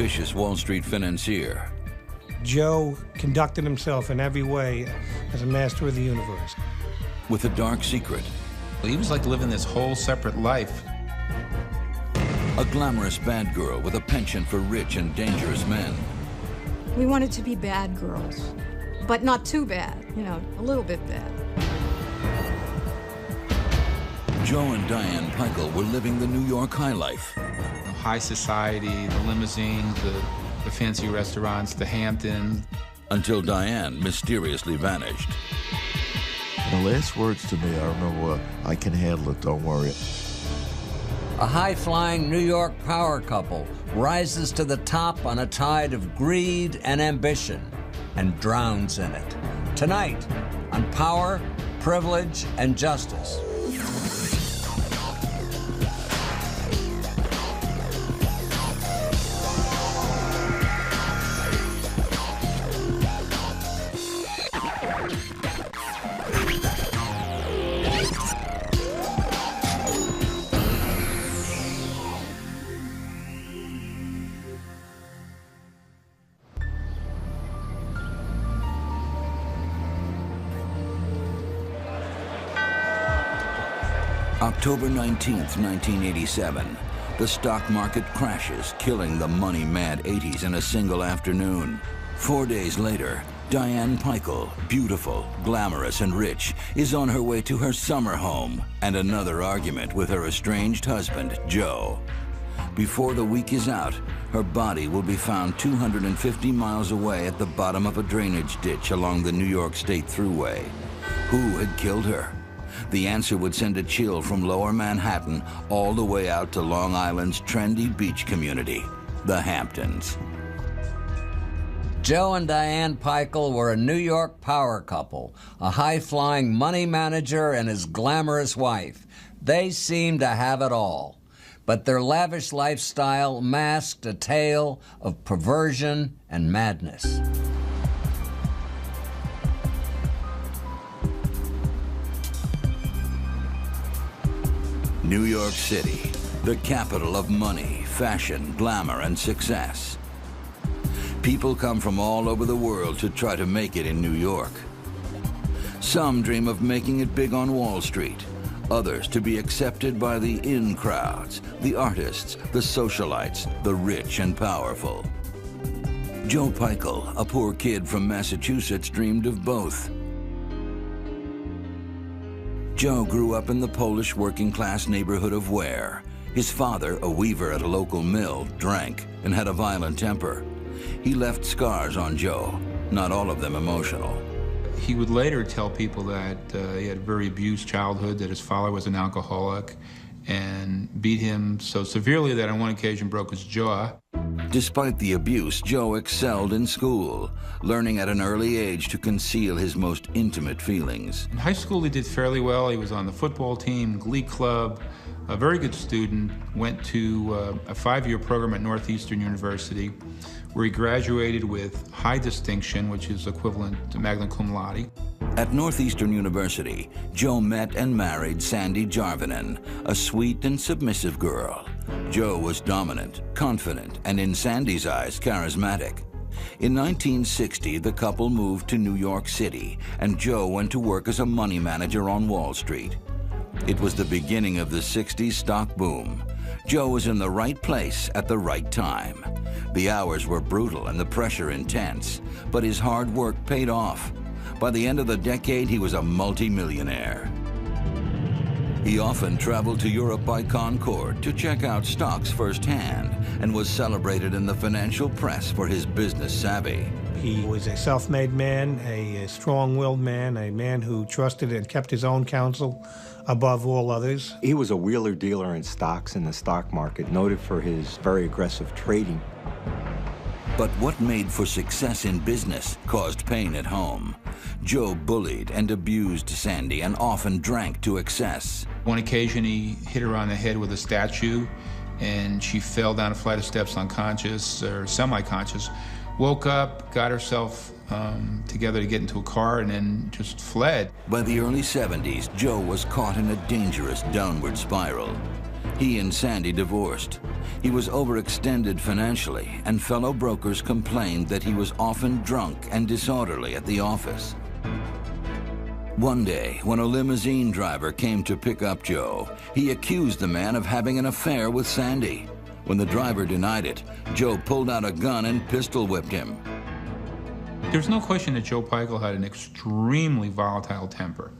ambitious Wall Street financier. Joe conducted himself in every way as a master of the universe. With a dark secret. He was like living this whole separate life. A glamorous bad girl with a penchant for rich and dangerous men. We wanted to be bad girls, but not too bad, you know, a little bit bad. Joe and Diane Pikul were living the New York high life. High society, the limousines, the fancy restaurants, the Hamptons. Until Diane mysteriously vanished. The last words to me, I remember, I can handle it, don't worry. A high-flying New York power couple rises to the top on a tide of greed and ambition and drowns in it. Tonight, on Power, Privilege, and Justice. October 19th, 1987. The stock market crashes, killing the money-mad 80s in a single afternoon. 4 days later, Diane Pikul, beautiful, glamorous, and rich, is on her way to her summer home and another argument with her estranged husband, Joe. Before the week is out, her body will be found 250 miles away at the bottom of a drainage ditch along the New York State Thruway. Who had killed her? The answer would send a chill from Lower Manhattan all the way out to Long Island's trendy beach community, the Hamptons. Joe and Diane Pikul were a New York power couple, a high-flying money manager and his glamorous wife. They seemed to have it all, but their lavish lifestyle masked a tale of perversion and madness. New York City, the capital of money, fashion, glamour, and success. People come from all over the world to try to make it in New York. Some dream of making it big on Wall Street, others to be accepted by the in crowds, the artists, the socialites, the rich and powerful. Joe Pikul, a poor kid from Massachusetts, dreamed of both. Joe grew up in the Polish working-class neighborhood of Ware. His father, a weaver at a local mill, drank and had a violent temper. He left scars on Joe, not all of them emotional. He would later tell people that he had a very abused childhood, that his father was an alcoholic, and beat him so severely that on one occasion broke his jaw. Despite the abuse, Joe excelled in school, learning at an early age to conceal his most intimate feelings. In high school, he did fairly well. He was on the football team, glee club, a very good student, went to a 5-year program at Northeastern University, where he graduated with high distinction, which is equivalent to magna cum laude. At Northeastern University, Joe met and married Sandy Jarvinen, a sweet and submissive girl. Joe was dominant, confident, and in Sandy's eyes, charismatic. In 1960, the couple moved to New York City, and Joe went to work as a money manager on Wall Street. It was the beginning of the 60s stock boom. Joe was in the right place at the right time. The hours were brutal and the pressure intense, but his hard work paid off. By the end of the decade, he was a multi-millionaire. He often traveled to Europe by Concorde to check out stocks firsthand and was celebrated in the financial press for his business savvy. He was a self-made man, a strong-willed man, a man who trusted and kept his own counsel above all others. He was a wheeler dealer in stocks in the stock market, noted for his very aggressive trading. But what made for success in business caused pain at home. Joe bullied and abused Sandy and often drank to excess. One occasion, he hit her on the head with a statue, and she fell down a flight of steps unconscious or semi-conscious. Woke up, got herself together to get into a car, and then just fled. By the early 70s, Joe was caught in a dangerous downward spiral. He and Sandy divorced. He was overextended financially, and fellow brokers complained that he was often drunk and disorderly at the office. One day, when a limousine driver came to pick up Joe, he accused the man of having an affair with Sandy. When the driver denied it, Joe pulled out a gun and pistol whipped him. There's no question that Joe Pikul had an extremely volatile temper.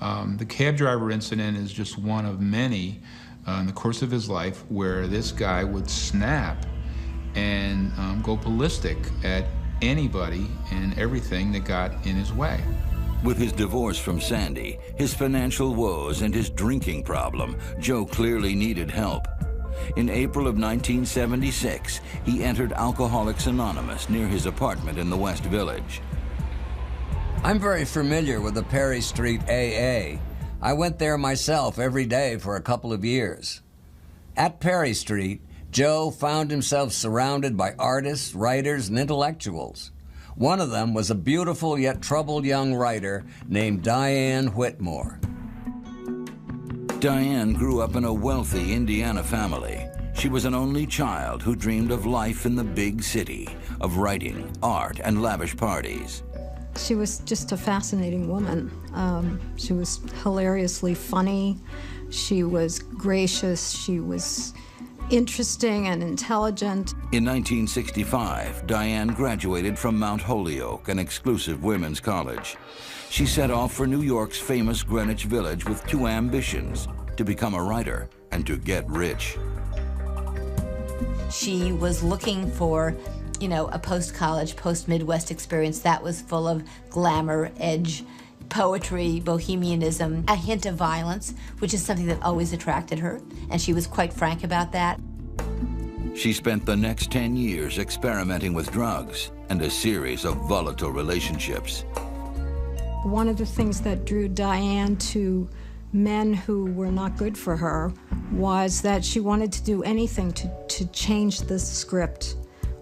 The cab driver incident is just one of many in the course of his life where this guy would snap and go ballistic at anybody and everything that got in his way. With his divorce from Sandy, his financial woes, and his drinking problem, Joe clearly needed help. In April of 1976, he entered Alcoholics Anonymous near his apartment in the West Village. I'm very familiar with the Perry Street AA. I went there myself every day for a couple of years. At Perry Street, Joe found himself surrounded by artists, writers, and intellectuals. One of them was a beautiful yet troubled young writer named Diane Whitmore. Diane grew up in a wealthy Indiana family. She was an only child who dreamed of life in the big city, of writing, art, and lavish parties. She was just a fascinating woman. She was hilariously funny. She was gracious. She was interesting and intelligent. In 1965, Diane graduated from Mount Holyoke, an exclusive women's college. She set off for New York's famous Greenwich Village with two ambitions: to become a writer and to get rich. She was looking for, you know, a post-college, post-Midwest experience that was full of glamour, edge, poetry, bohemianism, a hint of violence, which is something that always attracted her, and she was quite frank about that. She spent the next 10 years experimenting with drugs and a series of volatile relationships. One of the things that drew Diane to men who were not good for her was that she wanted to do anything to change the script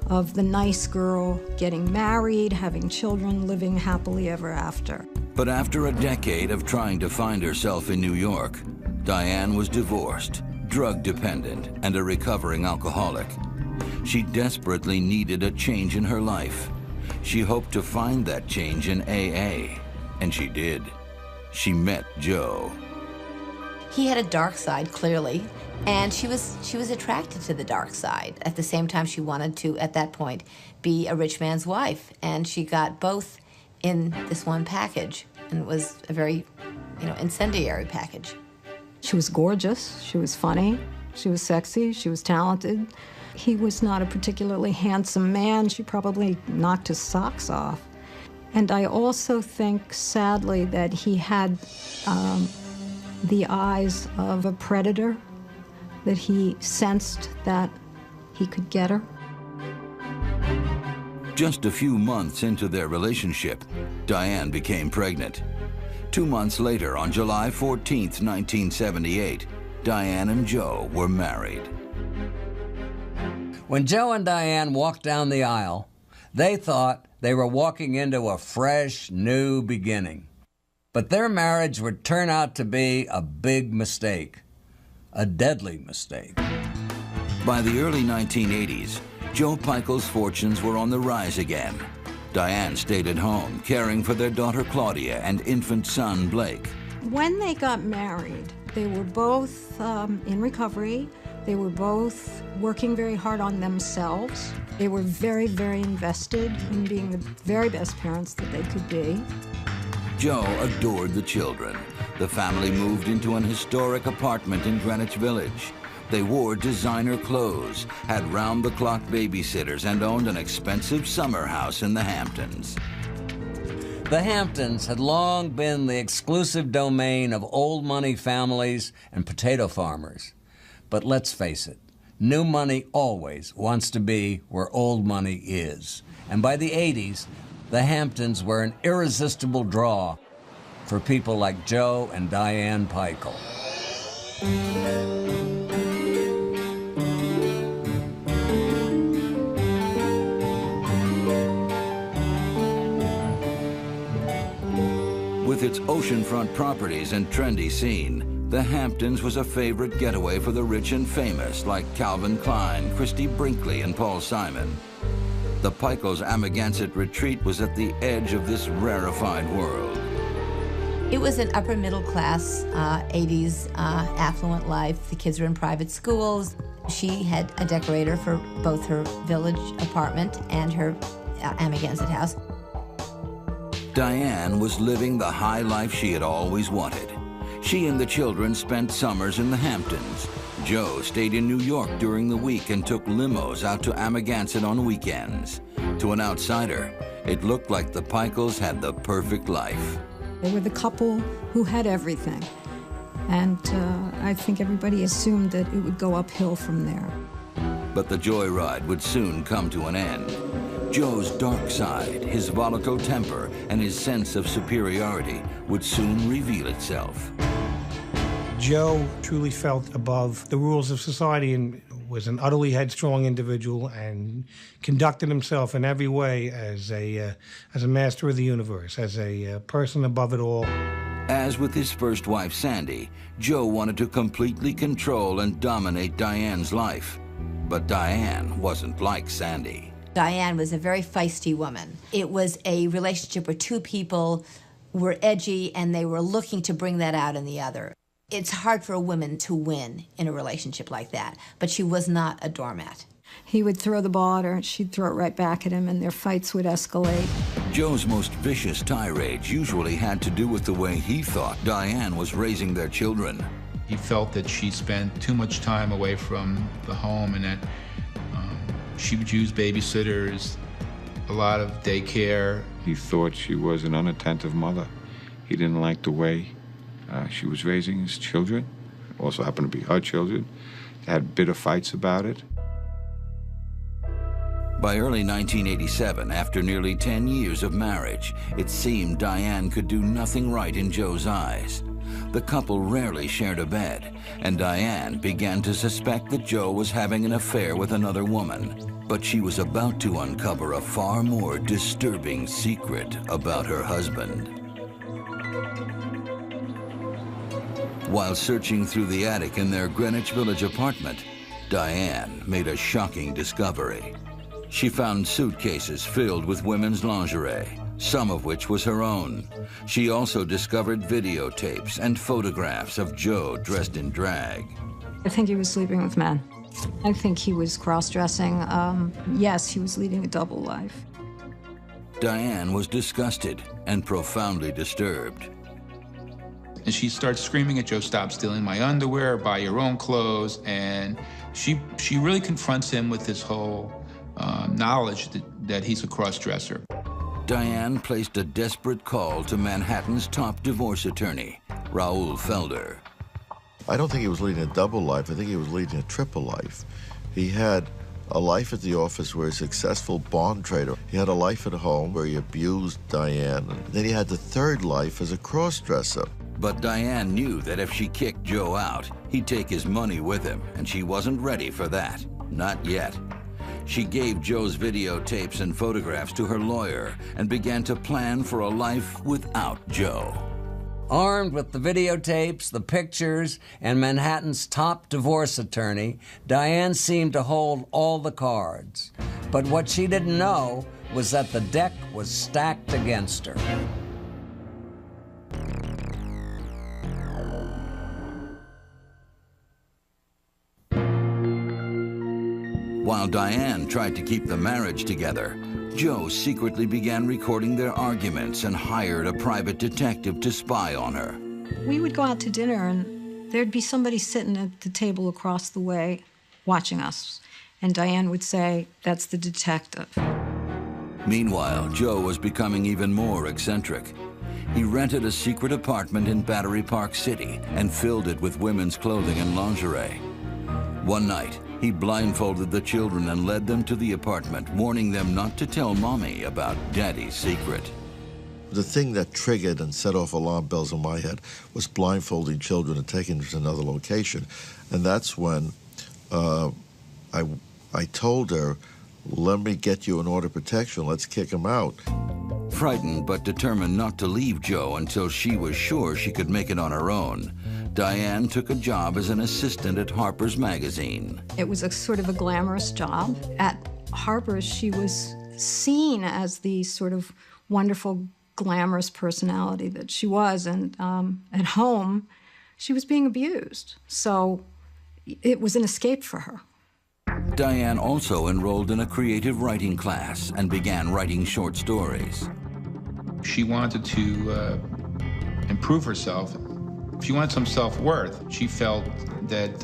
of the nice girl getting married, having children, living happily ever after. But after a decade of trying to find herself in New York, Diane was divorced, drug-dependent, and a recovering alcoholic. She desperately needed a change in her life. She hoped to find that change in AA, and she did. She met Joe. He had a dark side, clearly, and she was attracted to the dark side. At the same time, she wanted to, at that point, be a rich man's wife, and she got both in this one package, and it was a very, incendiary package. She was gorgeous, she was funny, she was sexy, she was talented. He was not a particularly handsome man. She probably knocked his socks off. And I also think, sadly, that he had the eyes of a predator, that he sensed that he could get her. Just a few months into their relationship, Diane became pregnant. 2 months later, on July 14th, 1978, Diane and Joe were married. When Joe and Diane walked down the aisle, they thought they were walking into a fresh, new beginning. But their marriage would turn out to be a big mistake, a deadly mistake. By the early 1980s, Joe Pikul's fortunes were on the rise again. Diane stayed at home, caring for their daughter Claudia and infant son Blake. When they got married, they were both in recovery. They were both working very hard on themselves. They were very, very invested in being the very best parents that they could be. Joe adored the children. The family moved into an historic apartment in Greenwich Village. They wore designer clothes, had round-the-clock babysitters, and owned an expensive summer house in the Hamptons. The Hamptons had long been the exclusive domain of old money families and potato farmers. But let's face it, new money always wants to be where old money is. And by the 80s, the Hamptons were an irresistible draw for people like Joe and Diane Pikul. With its oceanfront properties and trendy scene, The Hamptons was a favorite getaway for the rich and famous like Calvin Klein, Christy Brinkley, and Paul Simon. The Pikul's Amagansett retreat was at the edge of this rarefied world. It was an upper middle class, 80s affluent life. The kids were in private schools. She had a decorator for both her village apartment and her Amagansett house. Diane was living the high life she had always wanted. She and the children spent summers in the Hamptons. Joe stayed in New York during the week and took limos out to Amagansett on weekends. To an outsider, it looked like the Pikuls had the perfect life. They were the couple who had everything. And I think everybody assumed that it would go uphill from there. But the joyride would soon come to an end. Joe's dark side, his volatile temper, and his sense of superiority would soon reveal itself. Joe truly felt above the rules of society and was an utterly headstrong individual and conducted himself in every way as a master of the universe, as a person above it all. As with his first wife, Sandy, Joe wanted to completely control and dominate Diane's life. But Diane wasn't like Sandy. Diane was a very feisty woman. It was a relationship where two people were edgy and they were looking to bring that out in the other. It's hard for a woman to win in a relationship like that, but she was not a doormat. He would throw the ball at her, and she'd throw it right back at him, and their fights would escalate. Joe's most vicious tirades usually had to do with the way he thought Diane was raising their children. He felt that she spent too much time away from the home and that she would use babysitters, a lot of daycare. He thought she was an unattentive mother. He didn't like the way she was raising his children. Also happened to be her children. They had bitter fights about it. By early 1987, after nearly 10 years of marriage, it seemed Diane could do nothing right in Joe's eyes. The couple rarely shared a bed, and Diane began to suspect that Joe was having an affair with another woman. But she was about to uncover a far more disturbing secret about her husband. While searching through the attic in their Greenwich Village apartment, Diane made a shocking discovery. She found suitcases filled with women's lingerie, some of which was her own. She also discovered videotapes and photographs of Joe dressed in drag. I think he was sleeping with men. I think he was cross-dressing. Yes, he was leading a double life. Diane was disgusted and profoundly disturbed. And she starts screaming at Joe, "Stop stealing my underwear, buy your own clothes." And she really confronts him with this whole knowledge that he's a cross-dresser. Diane placed a desperate call to Manhattan's top divorce attorney, Raoul Felder. I don't think he was leading a double life. I think he was leading a triple life. He had a life at the office where he's a successful bond trader. He had a life at home where he abused Diane. And then he had the third life as a cross-dresser. But Diane knew that if she kicked Joe out, he'd take his money with him, and she wasn't ready for that. Not yet. She gave Joe's videotapes and photographs to her lawyer and began to plan for a life without Joe. Armed with the videotapes, the pictures, and Manhattan's top divorce attorney, Diane seemed to hold all the cards. But what she didn't know was that the deck was stacked against her. While Diane tried to keep the marriage together, Joe secretly began recording their arguments and hired a private detective to spy on her. We would go out to dinner, and there'd be somebody sitting at the table across the way watching us. And Diane would say, "That's the detective." Meanwhile, Joe was becoming even more eccentric. He rented a secret apartment in Battery Park City and filled it with women's clothing and lingerie. One night, he blindfolded the children and led them to the apartment, warning them not to tell Mommy about Daddy's secret. The thing that triggered and set off alarm bells in my head was blindfolding children and taking them to another location. And that's when I told her, "Let me get you an order of protection, let's kick him out." Frightened but determined not to leave Joe until she was sure she could make it on her own, Diane took a job as an assistant at Harper's Magazine. It was a sort of a glamorous job. At Harper's, she was seen as the sort of wonderful, glamorous personality that she was, and at home, she was being abused. So it was an escape for her. Diane also enrolled in a creative writing class and began writing short stories. She wanted to improve herself. She wanted some self-worth. She felt that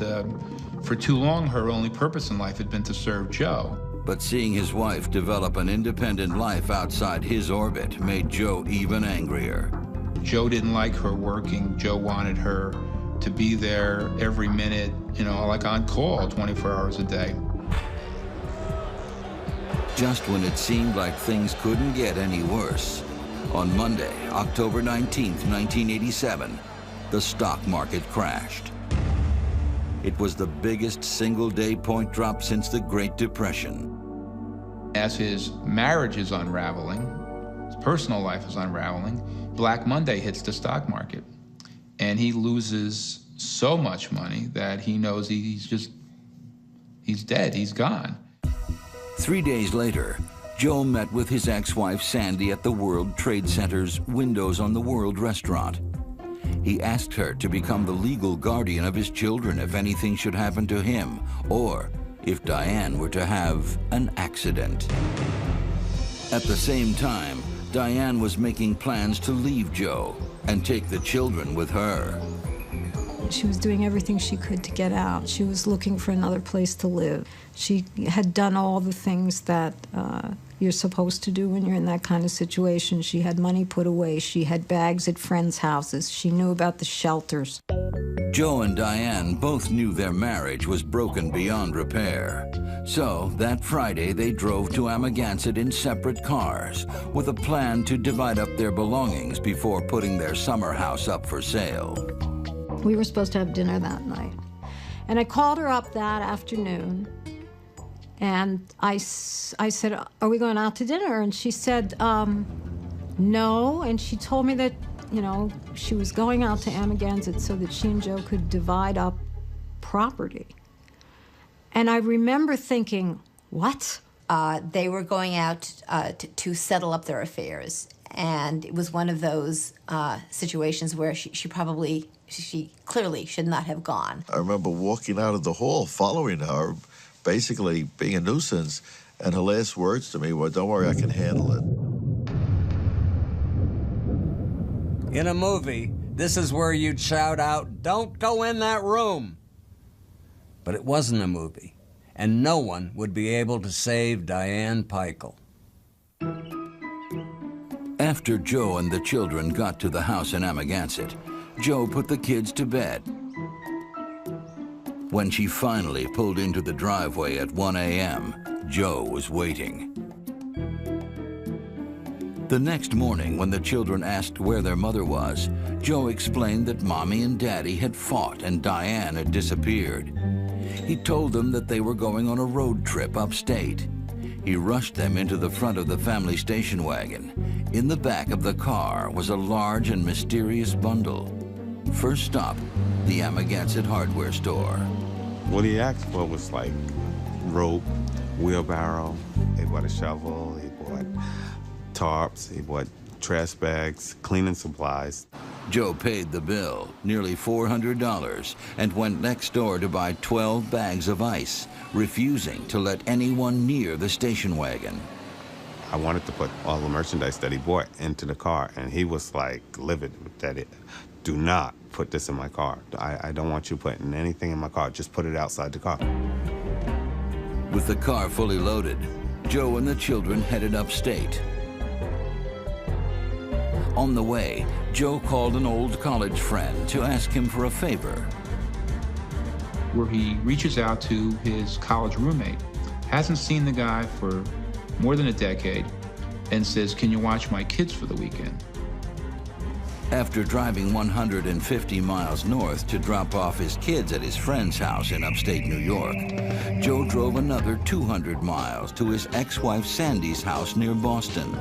for too long, her only purpose in life had been to serve Joe. But seeing his wife develop an independent life outside his orbit made Joe even angrier. Joe didn't like her working. Joe wanted her to be there every minute, you know, like on call 24 hours a day. Just when it seemed like things couldn't get any worse, on Monday, October 19th, 1987, the stock market crashed. It was the biggest single-day point drop since the Great Depression. As his marriage is unraveling, his personal life is unraveling, Black Monday hits the stock market. And he loses so much money that he knows he's dead, he's gone. 3 days later, Joe met with his ex-wife Sandy at the World Trade Center's Windows on the World restaurant. He asked her to become the legal guardian of his children if anything should happen to him, or if Diane were to have an accident. At the same time, Diane was making plans to leave Joe and take the children with her. She was doing everything she could to get out. She was looking for another place to live. She had done all the things that you're supposed to do when you're in that kind of situation. She had money put away. She had bags at friends' houses. She knew about the shelters. Joe and Diane both knew their marriage was broken beyond repair. So that Friday, they drove to Amagansett in separate cars with a plan to divide up their belongings before putting their summer house up for sale. We were supposed to have dinner that night. And I called her up that afternoon, and I said, "Are we going out to dinner?" And she said, no. And she told me that, you know, she was going out to Amagansett so that she and Joe could divide up property. And I remember thinking, what? They were going out to settle up their affairs. And it was one of those situations where she clearly should not have gone. I remember walking out of the hall, following her, basically being a nuisance, and her last words to me were, "Don't worry, I can handle it." In a movie, this is where you'd shout out, "Don't go in that room." But it wasn't a movie, and no one would be able to save Diane Pikul. After Joe and the children got to the house in Amagansett, Joe put the kids to bed. When she finally pulled into the driveway at 1 a.m., Joe was waiting. The next morning, when the children asked where their mother was, Joe explained that Mommy and Daddy had fought and Diane had disappeared. He told them that they were going on a road trip upstate. He rushed them into the front of the family station wagon. In the back of the car was a large and mysterious bundle. First stop, the Amagansett hardware store. What he asked for was like rope, wheelbarrow. He bought a shovel, he bought tarps, he bought trash bags, cleaning supplies. Joe paid the bill, nearly $400, and went next door to buy 12 bags of ice, refusing to let anyone near the station wagon. I wanted to put all the merchandise that he bought into the car, and he was like livid that do not put this in my car. I don't want you putting anything in my car, just put it outside the car. With the car fully loaded, Joe and the children headed upstate. On the way, Joe called an old college friend to ask him for a favor. Where he reaches out to his college roommate, hasn't seen the guy for more than a decade, and says, "Can you watch my kids for the weekend?" After driving 150 miles north to drop off his kids at his friend's house in upstate New York, Joe drove another 200 miles to his ex-wife Sandy's house near Boston.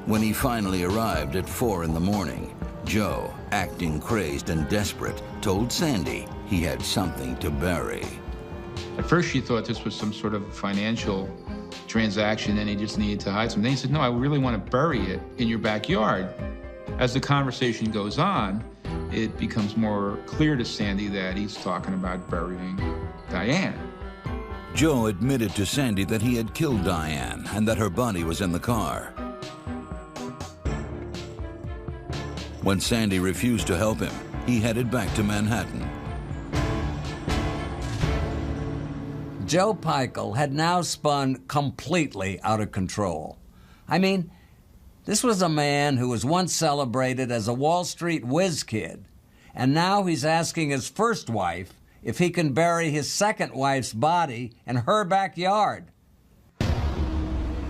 When he finally arrived at 4 in the morning, Joe, acting crazed and desperate, told Sandy he had something to bury. At first she thought this was some sort of financial transaction and he just needed to hide something. He said, no, I really want to bury it in your backyard. As the conversation goes on, it becomes more clear to Sandy that he's talking about burying Diane. Joe admitted to Sandy that he had killed Diane and that her body was in the car. When Sandy refused to help him, he headed back to Manhattan. Joe Pikul had now spun completely out of control. I mean, this was a man who was once celebrated as a Wall Street whiz kid, and now he's asking his first wife if he can bury his second wife's body in her backyard.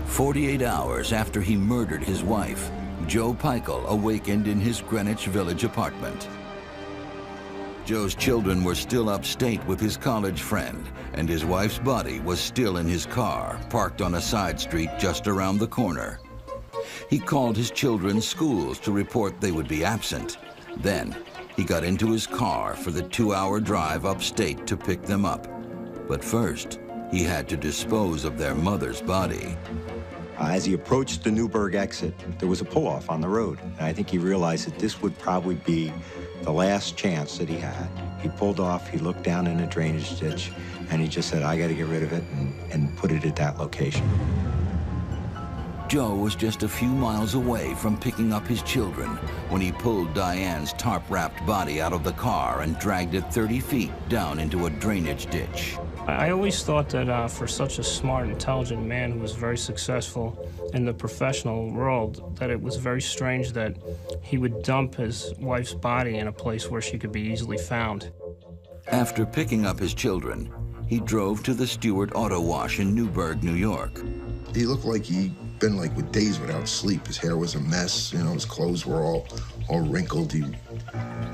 48 hours after he murdered his wife, Joe Pikul awakened in his Greenwich Village apartment. Joe's children were still upstate with his college friend, and his wife's body was still in his car, parked on a side street just around the corner. He called his children's schools to report they would be absent. Then, he got into his car for the 2-hour drive upstate to pick them up. But first, he had to dispose of their mother's body. As he approached the Newburgh exit, there was a pull-off on the road. And I think he realized that this would probably be the last chance that he had. He pulled off, he looked down in a drainage ditch, and he just said, I got to get rid of it, and put it at that location. Joe was just a few miles away from picking up his children when he pulled Diane's tarp-wrapped body out of the car and dragged it 30 feet down into a drainage ditch. I always thought that for such a smart, intelligent man who was very successful in the professional world, that it was very strange that he would dump his wife's body in a place where she could be easily found. After picking up his children, he drove to the Stewart Auto Wash in Newburgh, New York. He looked like he'd been like with days without sleep. His hair was a mess, you know, his clothes were all wrinkled. He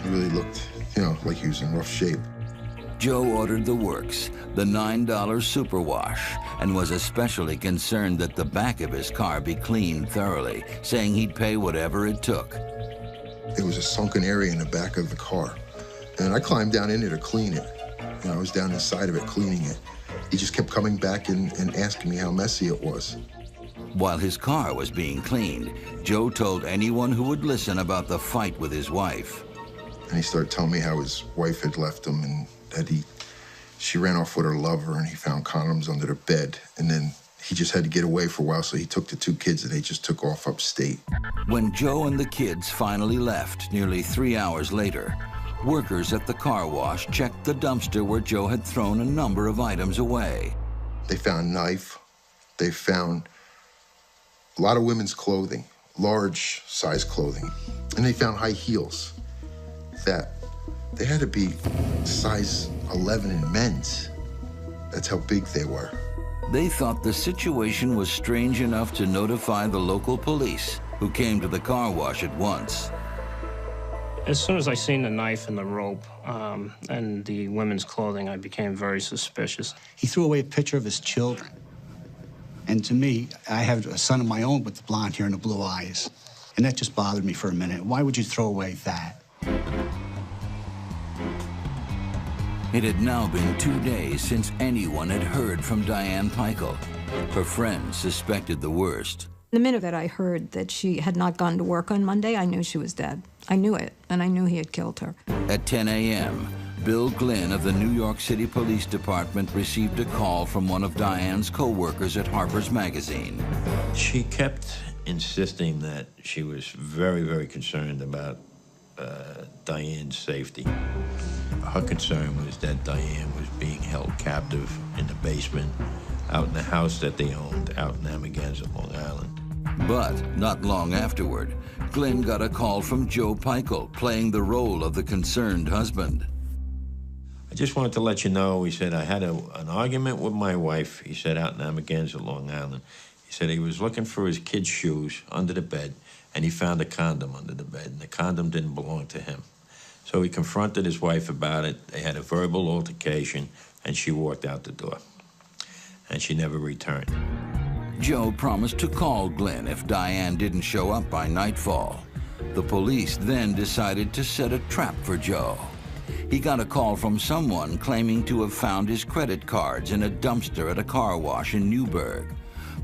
really looked, you know, like he was in rough shape. Joe ordered the works, the $9 super wash, and was especially concerned that the back of his car be cleaned thoroughly, saying he'd pay whatever it took. There was a sunken area in the back of the car, and I climbed down in it to clean it. You know, I was down inside of it cleaning it. He just kept coming back and asking me how messy it was. While his car was being cleaned, Joe told anyone who would listen about the fight with his wife. And he started telling me how his wife had left him and that she ran off with her lover and he found condoms under the bed. And then he just had to get away for a while, so he took the 2 kids and they just took off upstate. When Joe and the kids finally left, nearly 3 hours later, workers at the car wash checked the dumpster where Joe had thrown a number of items away. They found a knife. They found a lot of women's clothing, large size clothing. And they found high heels that they had to be size 11 in men's. That's how big they were. They thought the situation was strange enough to notify the local police, who came to the car wash at once. As soon as I seen the knife and the rope and the women's clothing, I became very suspicious. He threw away a picture of his children. And to me, I have a son of my own with the blonde hair and the blue eyes. And that just bothered me for a minute. Why would you throw away that? It had now been 2 days since anyone had heard from Diane Pikul. Her friends suspected the worst. The minute that I heard that she had not gone to work on Monday, I knew she was dead. I knew it, and I knew he had killed her. At 10 a.m., Bill Glynn of the New York City Police Department received a call from one of Diane's co-workers at Harper's Magazine. She kept insisting that she was very, very concerned about Diane's safety. Her concern was that Diane was being held captive in the basement, out in the house that they owned, out in Amagansett, Long Island. But not long afterward, Glynn got a call from Joe Pikul, playing the role of the concerned husband. I just wanted to let you know, he said, I had an argument with my wife, he said, out in Amagansett, Long Island. He said he was looking for his kid's shoes under the bed, and he found a condom under the bed, and the condom didn't belong to him. So he confronted his wife about it. They had a verbal altercation, and she walked out the door. And she never returned. Joe promised to call Glynn if Diane didn't show up by nightfall. The police then decided to set a trap for Joe. He got a call from someone claiming to have found his credit cards in a dumpster at a car wash in Newburgh.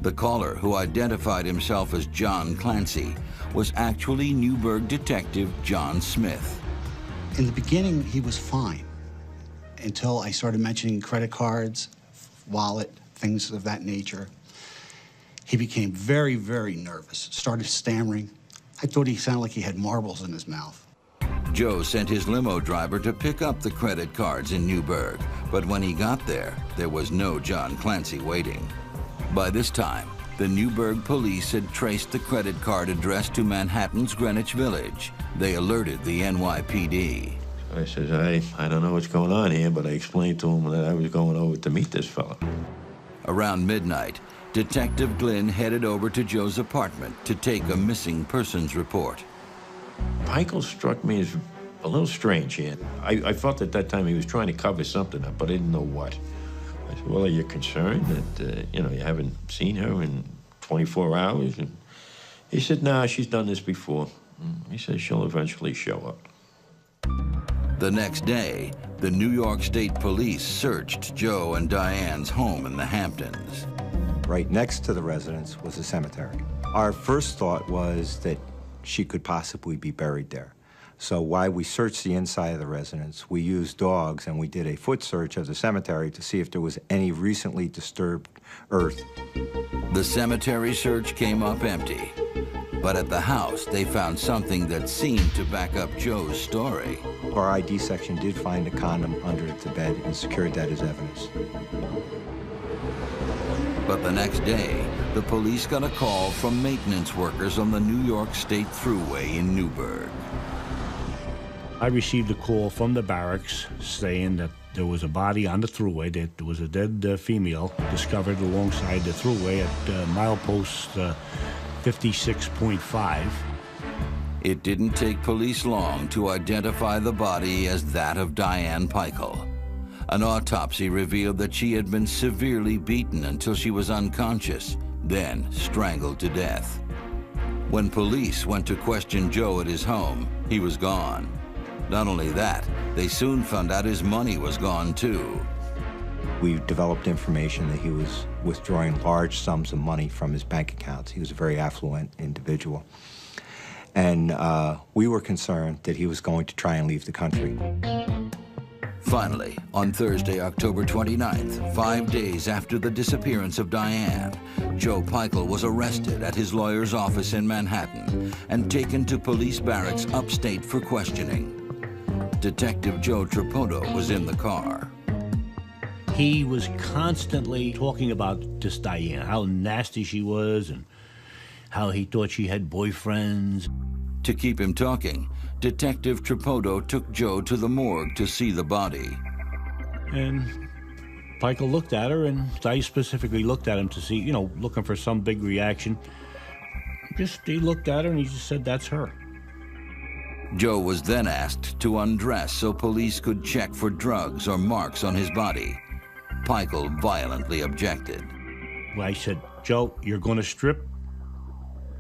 The caller, who identified himself as John Clancy, was actually Newburgh detective John Smith. In the beginning, he was fine until I started mentioning credit cards, wallet, things of that nature. He became very, very nervous, started stammering. I thought he sounded like he had marbles in his mouth. Joe sent his limo driver to pick up the credit cards in Newburgh, but when he got there was no John Clancy waiting. By this time, the Newburgh police had traced the credit card address to Manhattan's Greenwich Village. They alerted the NYPD. I says, I don't know what's going on here, but I explained to him that I was going over to meet this fella. Around midnight, Detective Glynn headed over to Joe's apartment to take a missing persons report. Pikul struck me as a little strange here. I felt at that time he was trying to cover something up, but I didn't know what. I said, well, are you concerned that, you haven't seen her in 24 hours? And he said, nah, she's done this before. He said she'll eventually show up. The next day, the New York State Police searched Joe and Diane's home in the Hamptons. Right next to the residence was a cemetery. Our first thought was that she could possibly be buried there. So while we searched the inside of the residence, we used dogs and we did a foot search of the cemetery to see if there was any recently disturbed earth. The cemetery search came up empty. But at the house, they found something that seemed to back up Joe's story. Our ID section did find a condom under the bed and secured that as evidence. But the next day, the police got a call from maintenance workers on the New York State Thruway in Newburgh. I received a call from the barracks saying that there was a body on the thruway, that there was a dead female discovered alongside the thruway at milepost 56.5. It didn't take police long to identify the body as that of Diane Pikul. An autopsy revealed that she had been severely beaten until she was unconscious, then strangled to death. When police went to question Joe at his home, he was gone. Not only that, they soon found out his money was gone too. We developed information that he was withdrawing large sums of money from his bank accounts. He was a very affluent individual. And we were concerned that he was going to try and leave the country. Finally, on Thursday, October 29th, 5 days after the disappearance of Diane, Joe Pikul was arrested at his lawyer's office in Manhattan and taken to police barracks upstate for questioning. Detective Joe Tripotto was in the car. He was constantly talking about this Diane, how nasty she was and how he thought she had boyfriends. To keep him talking, Detective Tripotto took Joe to the morgue to see the body. And Pikul looked at her, and I specifically looked at him to see, looking for some big reaction. He looked at her and he just said, that's her. Joe was then asked to undress so police could check for drugs or marks on his body. Pikul violently objected. Well, I said, Joe, you're going to strip.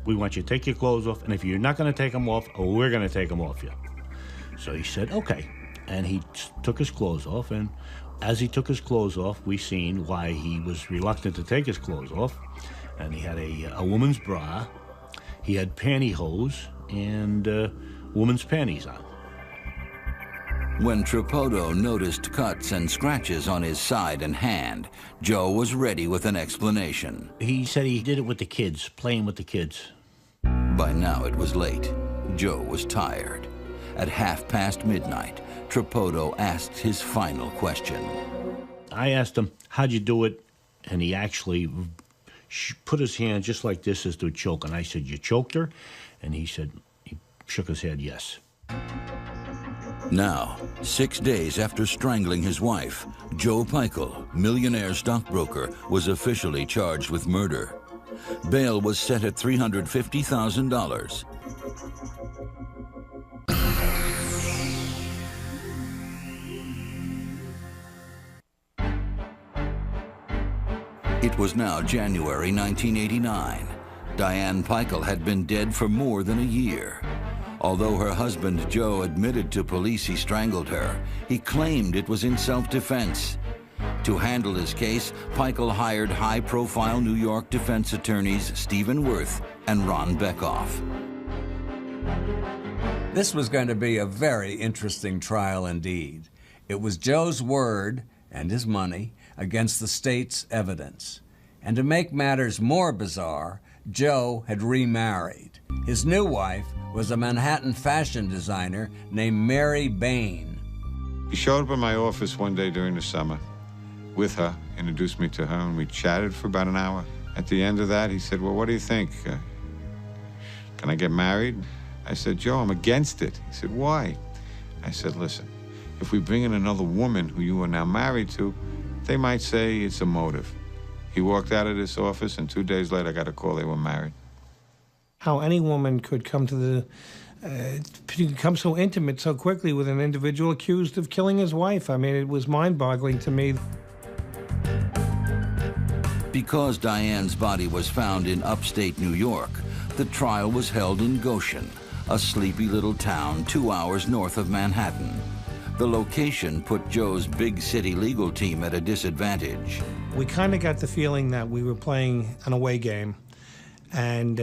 We want you to take your clothes off, and if you're not going to take them off, we're going to take them off you. So he said, okay. And he took his clothes off, and as he took his clothes off, we seen why he was reluctant to take his clothes off. And he had a woman's bra, he had pantyhose, and woman's panties on. When Tripotto noticed cuts and scratches on his side and hand, Joe was ready with an explanation. He said he did it with the kids, playing with the kids. By now it was late. Joe was tired. At midnight, Tripotto asked his final question. I asked him, how'd you do it? And he actually put his hand just like this as to choke. And I said, you choked her? And he said, he shook his head, yes. Now, 6 days after strangling his wife, Joe Pikul, millionaire stockbroker, was officially charged with murder. Bail was set at $350,000. It was now January 1989. Diane Pikul had been dead for more than a year. Although her husband Joe admitted to police he strangled her, he claimed it was in self-defense. To handle his case, Pikul hired high-profile New York defense attorneys Stephen Worth and Ron Beckoff. This was going to be a very interesting trial indeed. It was Joe's word and his money against the state's evidence. And to make matters more bizarre, Joe had remarried. His new wife was a Manhattan fashion designer named Mary Bain. He showed up in my office one day during the summer with her, introduced me to her, and we chatted for about an hour. At the end of that, he said, well, what do you think? Can I get married? I said, Joe, I'm against it. He said, why? I said, listen, if we bring in another woman who you are now married to, they might say it's a motive. He walked out of this office, and 2 days later, I got a call they were married. How any woman could come to the, become so intimate so quickly with an individual accused of killing his wife. I mean, it was mind-boggling to me. Because Diane's body was found in upstate New York, the trial was held in Goshen, a sleepy little town 2 hours north of Manhattan. The location put Joe's big city legal team at a disadvantage. We kind of got the feeling that we were playing an away game, and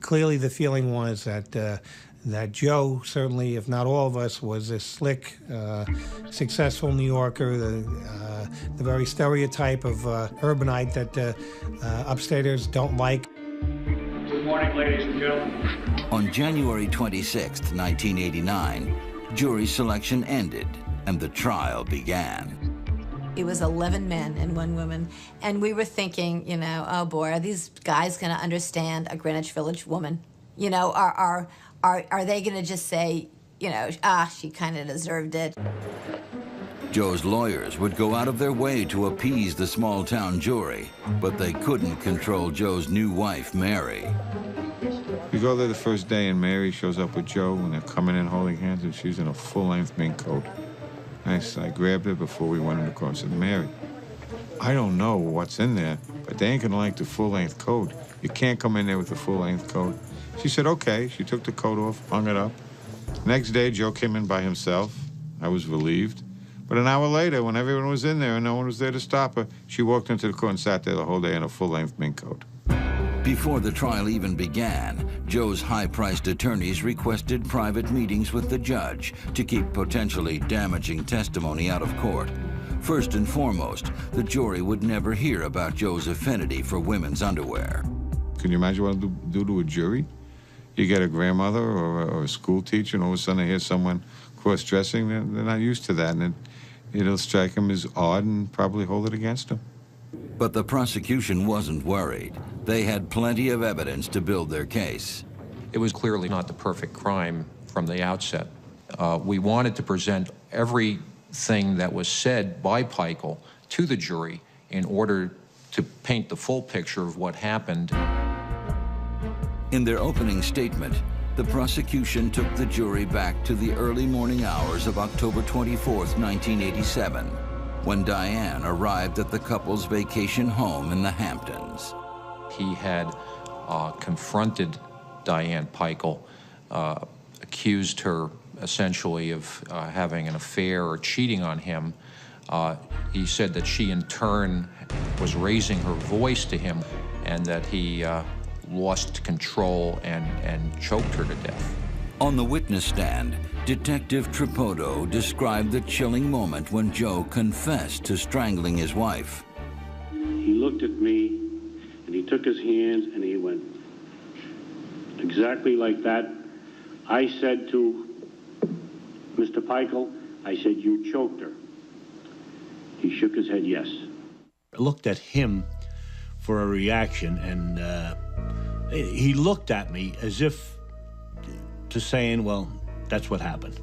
clearly the feeling was that that Joe, certainly, if not all of us, was a slick, successful New Yorker, the very stereotype of urbanite that upstaters don't like. Good morning, ladies and gentlemen. On January 26, 1989, jury selection ended and the trial began. It was 11 men and 1 woman, and we were thinking, you know, oh boy, are these guys going to understand a Greenwich Village woman? You know, are they going to just say, you know, she kind of deserved it? Joe's lawyers would go out of their way to appease the small-town jury, but they couldn't control Joe's new wife, Mary. We go there the first day, and Mary shows up with Joe, and they're coming in holding hands, and she's in a full-length mink coat. I grabbed her before we went in the court and said, Mary, I don't know what's in there, but they ain't gonna like the full-length coat. You can't come in there with the full-length coat. She said, okay. She took the coat off, hung it up. Next day, Joe came in by himself. I was relieved. But an hour later, when everyone was in there and no one was there to stop her, she walked into the court and sat there the whole day in a full-length mink coat. Before the trial even began, Joe's high-priced attorneys requested private meetings with the judge to keep potentially damaging testimony out of court. First and foremost, the jury would never hear about Joe's affinity for women's underwear. Can you imagine what it do to a jury? You get a grandmother or a school teacher, and all of a sudden they hear someone cross-dressing. They're not used to that, and it'll strike them as odd and probably hold it against them. But the prosecution wasn't worried. They had plenty of evidence to build their case. It was clearly not the perfect crime from the outset. We wanted to present everything that was said by Pikul to the jury in order to paint the full picture of what happened. In their opening statement, the prosecution took the jury back to the early morning hours of October 24th, 1987, when Diane arrived at the couple's vacation home in the Hamptons. He had confronted Diane Pikul, accused her essentially of having an affair or cheating on him. He said that she in turn was raising her voice to him and that he lost control and choked her to death. On the witness stand, Detective Tripotto described the chilling moment when Joe confessed to strangling his wife. He looked at me, and he took his hands, and he went exactly like that. I said to Mr. Pikul, I said, you choked her. He shook his head, yes. I looked at him for a reaction, and he looked at me as if to saying, well, that's what happened.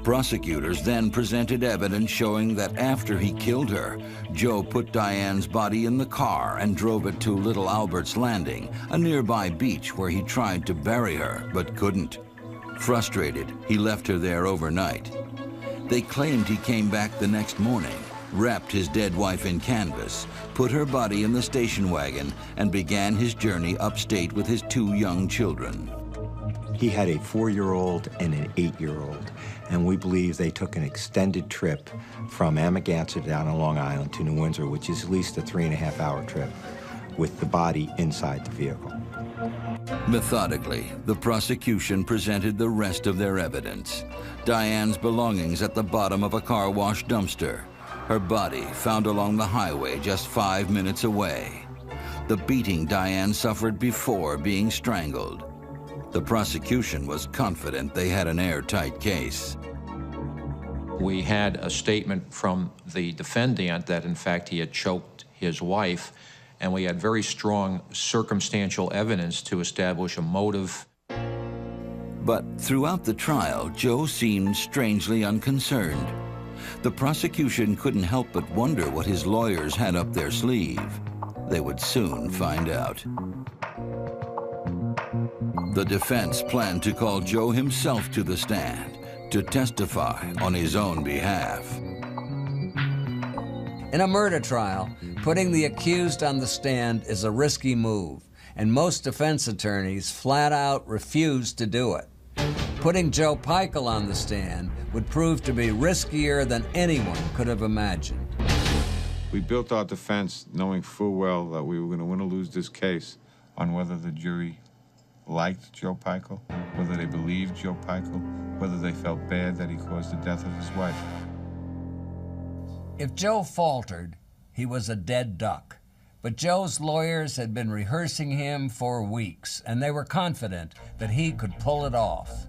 Prosecutors then presented evidence showing that after he killed her, Joe put Diane's body in the car and drove it to Little Albert's Landing, a nearby beach where he tried to bury her but couldn't. Frustrated, he left her there overnight. They claimed he came back the next morning, wrapped his dead wife in canvas, put her body in the station wagon, and began his journey upstate with his 2 young children. He had a 4-year-old and an 8-year-old, and we believe they took an extended trip from Amagansett down on Long Island to New Windsor, which is at least a 3.5-hour trip, with the body inside the vehicle. Methodically, the prosecution presented the rest of their evidence. Diane's belongings at the bottom of a car wash dumpster. Her body found along the highway just 5 minutes away. The beating Diane suffered before being strangled. The prosecution was confident they had an airtight case. We had a statement from the defendant that, in fact, he had choked his wife, and we had very strong circumstantial evidence to establish a motive. But throughout the trial, Joe seemed strangely unconcerned. The prosecution couldn't help but wonder what his lawyers had up their sleeve. They would soon find out. The defense planned to call Joe himself to the stand to testify on his own behalf. In a murder trial, putting the accused on the stand is a risky move, and most defense attorneys flat out refuse to do it. Putting Joe Pikul on the stand would prove to be riskier than anyone could have imagined. We built our defense knowing full well that we were going to win or lose this case on whether the jury liked Joe Pikul, whether they believed Joe Pikul, whether they felt bad that he caused the death of his wife. If Joe faltered, he was a dead duck. But Joe's lawyers had been rehearsing him for weeks, and they were confident that he could pull it off.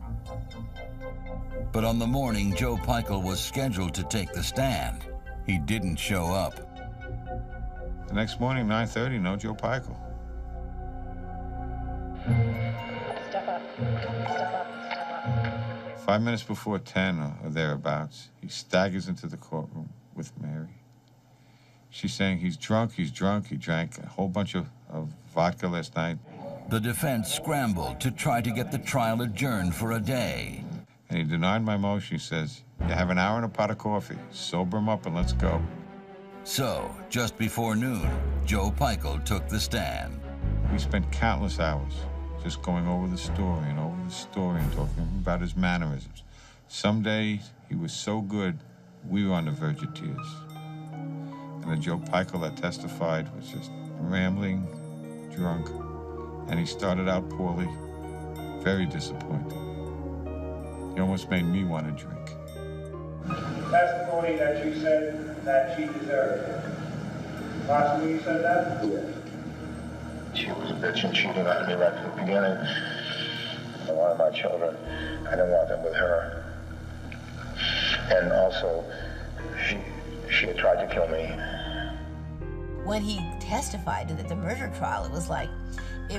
But on the morning Joe Pikul was scheduled to take the stand, he didn't show up. The next morning, 9:30, no Joe Pikul. Step up. Step up. Step up. 5 minutes before 10 or thereabouts, he staggers into the courtroom with Mary. She's saying he's drunk, he drank a whole bunch of vodka last night. The defense scrambled to try to get the trial adjourned for a day. And he denied my motion. He says, you have an hour and a pot of coffee. Sober him up and let's go. So, just before noon, Joe Pikul took the stand. We spent countless hours just going over the story and talking about his mannerisms. Someday, he was so good, we were on the verge of tears. And the Joe Pikul that testified was just rambling, drunk, and he started out poorly, very disappointed. He almost made me want to drink. Testimony that you said that she deserved. Possibly you said that? Yeah. She was a bitch and cheated on me right from the beginning. I wanted my children. I didn't want them with her. And also, she had tried to kill me. When he testified at the murder trial, it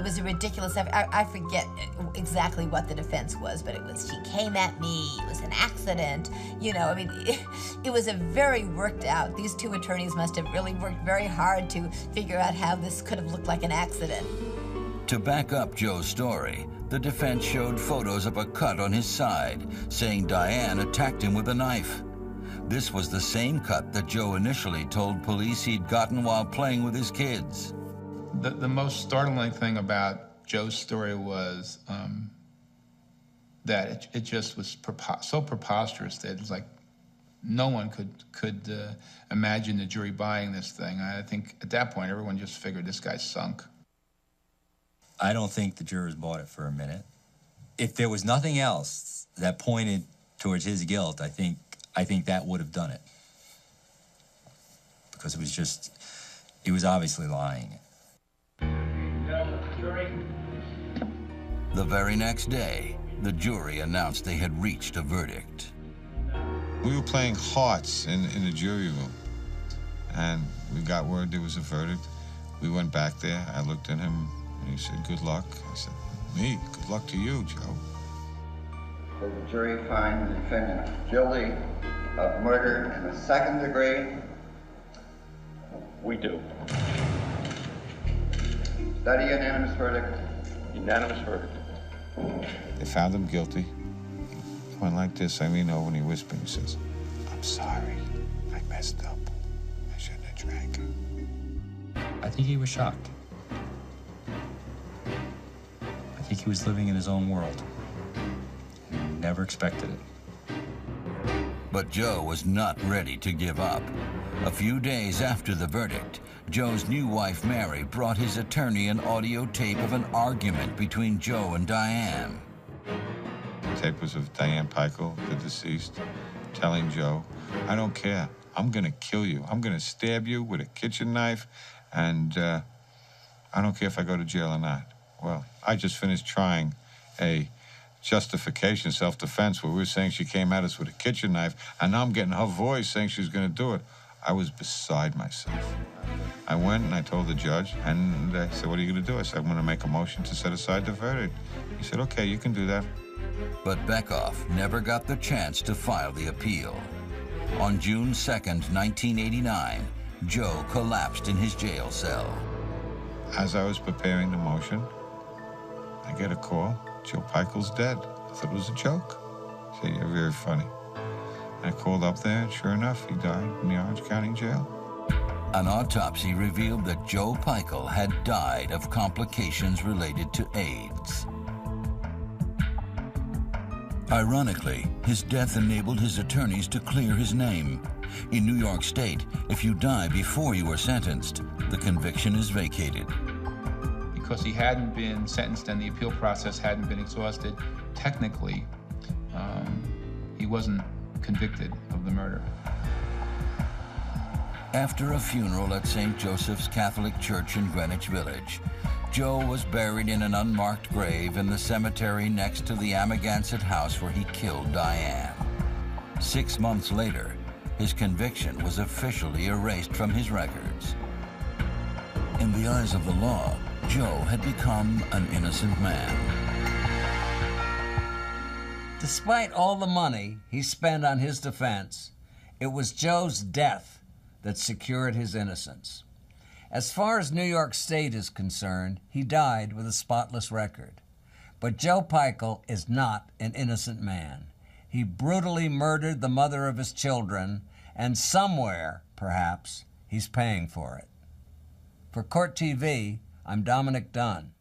was a ridiculous, I forget exactly what the defense was, but it was, she came at me, it was an accident, it was a very worked out. These two attorneys must have really worked very hard to figure out how this could have looked like an accident. To back up Joe's story, the defense showed photos of a cut on his side, saying Diane attacked him with a knife. This was the same cut that Joe initially told police he'd gotten while playing with his kids. The most startling thing about Joe's story was that it just was so preposterous that it was like no one could imagine the jury buying this thing. I think at that point everyone just figured this guy's sunk. I don't think the jurors bought it for a minute. If there was nothing else that pointed towards his guilt, I think that would have done it. Because he was obviously lying. The very next day, the jury announced they had reached a verdict. We were playing hearts in the jury room, and we got word there was a verdict. We went back there. I looked at him, and he said, good luck. I said, me? Good luck to you, Joe. Does the jury find the defendant guilty of murder in the second degree? We do. Is that a unanimous verdict? Unanimous verdict. They found him guilty. He went like this. I lean over and he whispered. He says, I'm sorry. I messed up. I shouldn't have drank. I think he was shocked. I think he was living in his own world. never expected it. But Joe was not ready to give up. A few days after the verdict, Joe's new wife, Mary, brought his attorney an audio tape of an argument between Joe and Diane. The tape was of Diane Pikul, the deceased, telling Joe, I don't care. I'm going to kill you. I'm going to stab you with a kitchen knife, and I don't care if I go to jail or not. Well, I just finished trying a justification, self-defense, where we were saying she came at us with a kitchen knife, and now I'm getting her voice saying she's going to do it. I was beside myself. I went and I told the judge, and I said, what are you going to do? I said, I'm going to make a motion to set aside the verdict. He said, okay, you can do that. But Beckoff never got the chance to file the appeal. On June 2nd, 1989, Joe collapsed in his jail cell. As I was preparing the motion, I get a call. Joe Pikul's dead. I thought it was a joke. I said, you're very funny. I called up there, and sure enough, he died in the Orange County Jail. An autopsy revealed that Joe Pikul had died of complications related to AIDS. Ironically, his death enabled his attorneys to clear his name. In New York State, if you die before you are sentenced, the conviction is vacated. Because he hadn't been sentenced and the appeal process hadn't been exhausted, technically, he wasn't convicted of the murder. After a funeral at St. Joseph's Catholic Church in Greenwich Village, Joe was buried in an unmarked grave in the cemetery next to the Amagansett house where he killed Diane. 6 months later, his conviction was officially erased from his records. In the eyes of the law, Joe had become an innocent man. Despite all the money he spent on his defense, it was Joe's death that secured his innocence. As far as New York State is concerned, he died with a spotless record. But Joe Pikul is not an innocent man. He brutally murdered the mother of his children, and somewhere, perhaps, he's paying for it. For Court TV, I'm Dominic Dunn.